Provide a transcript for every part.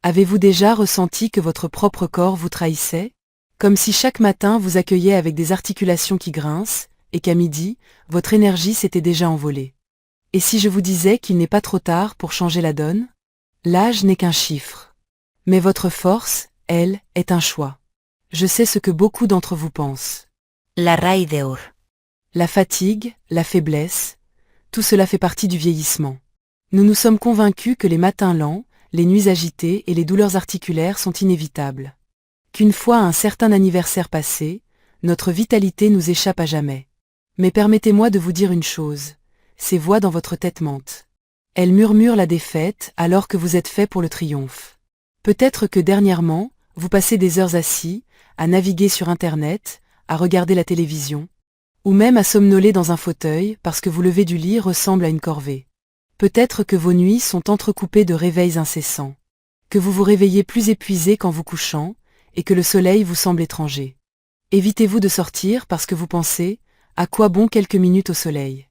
Avez-vous déjà ressenti que votre propre corps vous trahissait? Comme si chaque matin vous accueillait avec des articulations qui grincent, et qu'à midi, votre énergie s'était déjà envolée. Et si je vous disais qu'il n'est pas trop tard pour changer la donne? L'âge n'est qu'un chiffre. Mais votre force, elle, est un choix. Je sais ce que beaucoup d'entre vous pensent. La Rai d'Or. La fatigue, la faiblesse, tout cela fait partie du vieillissement. Nous nous sommes convaincus que les matins lents, les nuits agitées et les douleurs articulaires sont inévitables. Qu'une fois un certain anniversaire passé, notre vitalité nous échappe à jamais. Mais permettez-moi de vous dire une chose, ces voix dans votre tête mentent. Elles murmurent la défaite alors que vous êtes fait pour le triomphe. Peut-être que dernièrement, vous passez des heures assis, à naviguer sur Internet, à regarder la télévision, ou même à somnoler dans un fauteuil parce que vous lever du lit ressemble à une corvée. Peut-être que vos nuits sont entrecoupées de réveils incessants, que vous vous réveillez plus épuisé qu'en vous couchant, et que le soleil vous semble étranger. Évitez-vous de sortir parce que vous pensez, à quoi bon quelques minutes au soleil?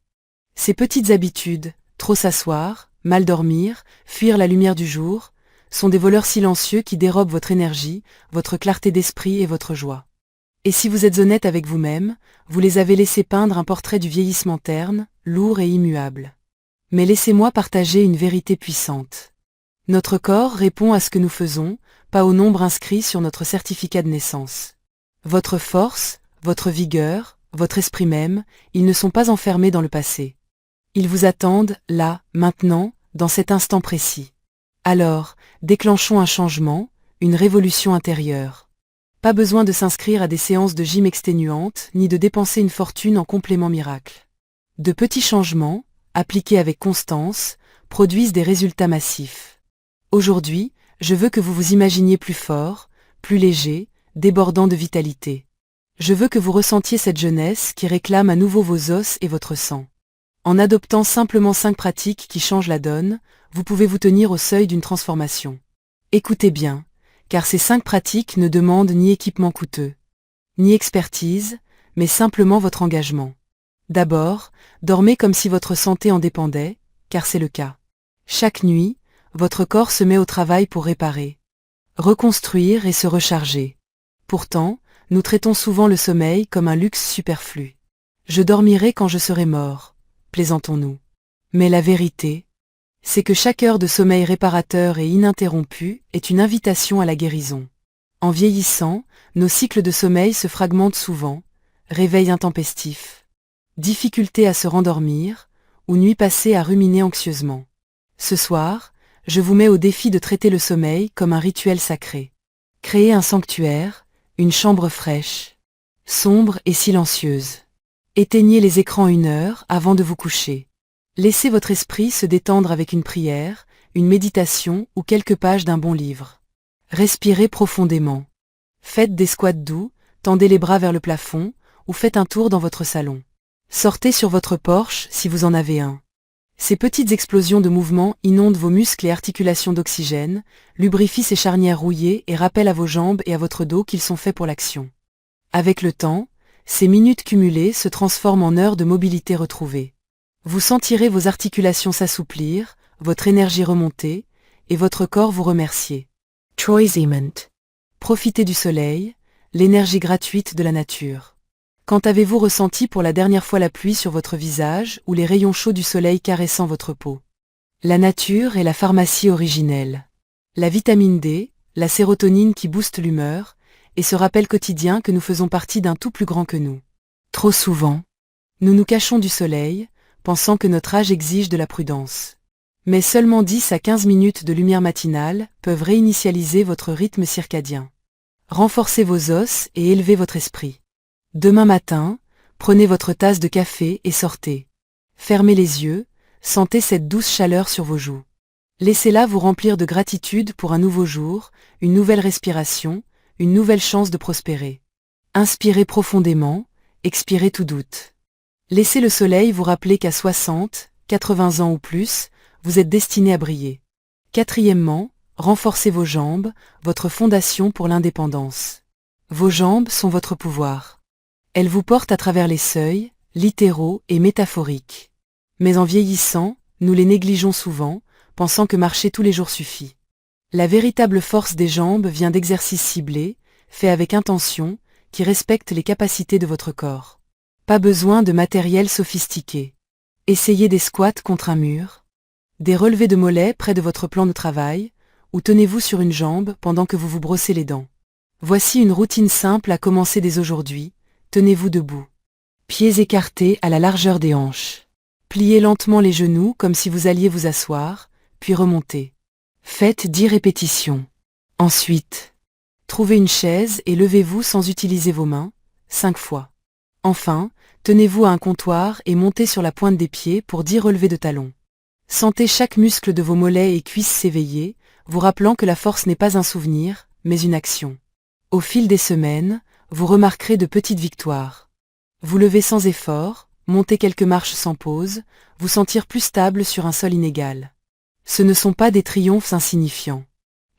Ces petites habitudes, trop s'asseoir, mal dormir, fuir la lumière du jour, sont des voleurs silencieux qui dérobent votre énergie, votre clarté d'esprit et votre joie. Et si vous êtes honnête avec vous-même, vous les avez laissés peindre un portrait du vieillissement terne, lourd et immuable. Mais laissez-moi partager une vérité puissante. Notre corps répond à ce que nous faisons, pas au nombre inscrit sur notre certificat de naissance. Votre force, votre vigueur, votre esprit même, ils ne sont pas enfermés dans le passé. Ils vous attendent, là, maintenant, dans cet instant précis. Alors, déclenchons un changement, une révolution intérieure. Pas besoin de s'inscrire à des séances de gym exténuantes, ni de dépenser une fortune en compléments miracles. De petits changements, appliqués avec constance, produisent des résultats massifs. Aujourd'hui, je veux que vous vous imaginiez plus fort, plus léger, débordant de vitalité. Je veux que vous ressentiez cette jeunesse qui réclame à nouveau vos os et votre sang. En adoptant simplement 5 pratiques qui changent la donne, vous pouvez vous tenir au seuil d'une transformation. Écoutez bien, car ces 5 pratiques ne demandent ni équipement coûteux, ni expertise, mais simplement votre engagement. D'abord, dormez comme si votre santé en dépendait, car c'est le cas. Chaque nuit, votre corps se met au travail pour réparer, reconstruire et se recharger. Pourtant, nous traitons souvent le sommeil comme un luxe superflu. Je dormirai quand je serai mort, plaisantons-nous. Mais la vérité, c'est que chaque heure de sommeil réparateur et ininterrompu est une invitation à la guérison. En vieillissant, nos cycles de sommeil se fragmentent souvent, réveil intempestif, difficulté à se rendormir, ou nuit passée à ruminer anxieusement. Ce soir, je vous mets au défi de traiter le sommeil comme un rituel sacré. Créez un sanctuaire, une chambre fraîche, sombre et silencieuse. Éteignez les écrans 1 heure avant de vous coucher. Laissez votre esprit se détendre avec une prière, une méditation ou quelques pages d'un bon livre. Respirez profondément. Faites des squats doux, tendez les bras vers le plafond, ou faites un tour dans votre salon. Sortez sur votre porche si vous en avez un. Ces petites explosions de mouvement inondent vos muscles et articulations d'oxygène, lubrifient ces charnières rouillées et rappellent à vos jambes et à votre dos qu'ils sont faits pour l'action. Avec le temps, ces minutes cumulées se transforment en heures de mobilité retrouvée. Vous sentirez vos articulations s'assouplir, votre énergie remonter, et votre corps vous remercier. Troisièmement. Profitez du soleil, l'énergie gratuite de la nature. Quand avez-vous ressenti pour la dernière fois la pluie sur votre visage ou les rayons chauds du soleil caressant votre peau? La nature est la pharmacie originelle. La vitamine D, la sérotonine qui booste l'humeur, et ce rappel quotidien que nous faisons partie d'un tout plus grand que nous. Trop souvent, nous nous cachons du soleil, pensant que notre âge exige de la prudence. Mais seulement 10 à 15 minutes de lumière matinale peuvent réinitialiser votre rythme circadien. Renforcez vos os et élevez votre esprit. Demain matin, prenez votre tasse de café et sortez. Fermez les yeux, sentez cette douce chaleur sur vos joues. Laissez-la vous remplir de gratitude pour un nouveau jour, une nouvelle respiration, une nouvelle chance de prospérer. Inspirez profondément, expirez tout doute. Laissez le soleil vous rappeler qu'à 60, 80 ans ou plus, vous êtes destiné à briller. Quatrièmement, renforcez vos jambes, votre fondation pour l'indépendance. Vos jambes sont votre pouvoir. Elles vous portent à travers les seuils, littéraux et métaphoriques. Mais en vieillissant, nous les négligeons souvent, pensant que marcher tous les jours suffit. La véritable force des jambes vient d'exercices ciblés, faits avec intention, qui respectent les capacités de votre corps. Pas besoin de matériel sophistiqué. Essayez des squats contre un mur, des relevés de mollets près de votre plan de travail, ou tenez-vous sur une jambe pendant que vous vous brossez les dents. Voici une routine simple à commencer dès aujourd'hui. Tenez-vous debout. Pieds écartés à la largeur des hanches. Pliez lentement les genoux comme si vous alliez vous asseoir, puis remontez. Faites 10 répétitions. Ensuite, trouvez une chaise et levez-vous sans utiliser vos mains, 5 fois. Enfin, tenez-vous à un comptoir et montez sur la pointe des pieds pour 10 relevés de talons. Sentez chaque muscle de vos mollets et cuisses s'éveiller, vous rappelant que la force n'est pas un souvenir, mais une action. Au fil des semaines, vous remarquerez de petites victoires. Vous levez sans effort, montez quelques marches sans pause, vous sentir plus stable sur un sol inégal. Ce ne sont pas des triomphes insignifiants.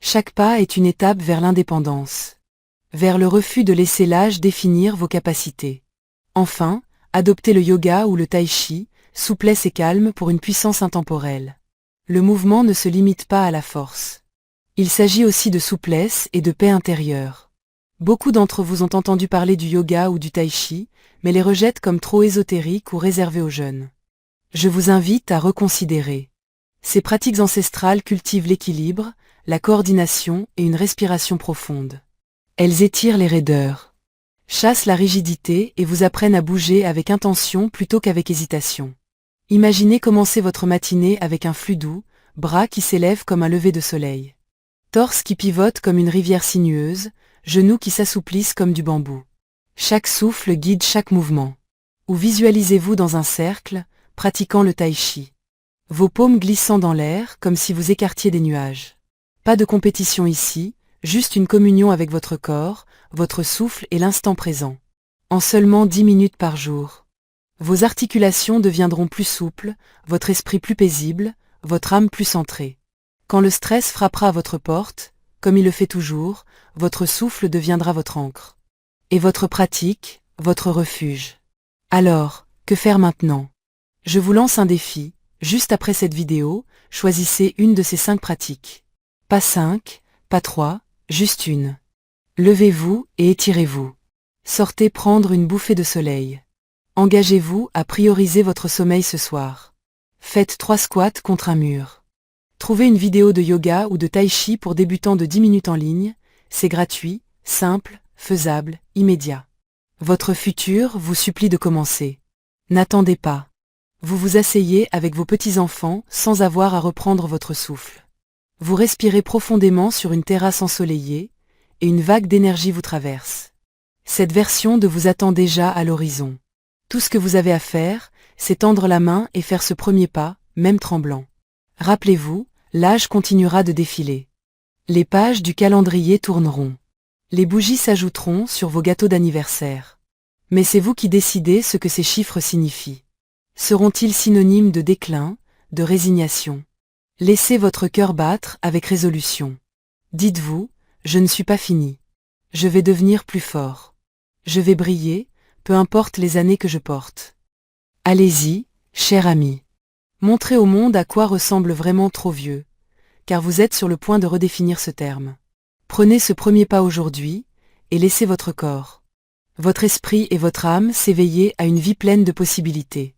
Chaque pas est une étape vers l'indépendance. Vers le refus de laisser l'âge définir vos capacités. Enfin, adoptez le yoga ou le tai chi, souplesse et calme pour une puissance intemporelle. Le mouvement ne se limite pas à la force. Il s'agit aussi de souplesse et de paix intérieure. Beaucoup d'entre vous ont entendu parler du yoga ou du tai chi, mais les rejettent comme trop ésotériques ou réservés aux jeunes. Je vous invite à reconsidérer. Ces pratiques ancestrales cultivent l'équilibre, la coordination et une respiration profonde. Elles étirent les raideurs, chassent la rigidité et vous apprennent à bouger avec intention plutôt qu'avec hésitation. Imaginez commencer votre matinée avec un flux doux, bras qui s'élèvent comme un lever de soleil. Torse qui pivote comme une rivière sinueuse, genoux qui s'assouplissent comme du bambou. Chaque souffle guide chaque mouvement. Ou visualisez-vous dans un cercle, pratiquant le tai chi. Vos paumes glissant dans l'air comme si vous écartiez des nuages. Pas de compétition ici, juste une communion avec votre corps, votre souffle et l'instant présent. En seulement 10 minutes par jour. Vos articulations deviendront plus souples, votre esprit plus paisible, votre âme plus centrée. Quand le stress frappera à votre porte, comme il le fait toujours, votre souffle deviendra votre ancre. Et votre pratique, votre refuge. Alors, que faire maintenant? Je vous lance un défi. Juste après cette vidéo, choisissez une de ces 5 pratiques. Pas 5, pas 3, juste une. Levez-vous et étirez-vous. Sortez prendre une bouffée de soleil. Engagez-vous à prioriser votre sommeil ce soir. Faites 3 squats contre un mur. Trouvez une vidéo de yoga ou de tai chi pour débutants de 10 minutes en ligne. C'est gratuit, simple, faisable, immédiat. Votre futur vous supplie de commencer. N'attendez pas. Vous vous asseyez avec vos petits-enfants sans avoir à reprendre votre souffle. Vous respirez profondément sur une terrasse ensoleillée, et une vague d'énergie vous traverse. Cette version de vous attend déjà à l'horizon. Tout ce que vous avez à faire, c'est tendre la main et faire ce premier pas, même tremblant. Rappelez-vous, l'âge continuera de défiler. Les pages du calendrier tourneront. Les bougies s'ajouteront sur vos gâteaux d'anniversaire. Mais c'est vous qui décidez ce que ces chiffres signifient. Seront-ils synonymes de déclin, de résignation? Laissez votre cœur battre avec résolution. Dites-vous, je ne suis pas fini. Je vais devenir plus fort. Je vais briller, peu importe les années que je porte. Allez-y, cher ami. Montrez au monde à quoi ressemble vraiment trop vieux, car vous êtes sur le point de redéfinir ce terme. Prenez ce premier pas aujourd'hui, et laissez votre corps, votre esprit et votre âme s'éveiller à une vie pleine de possibilités.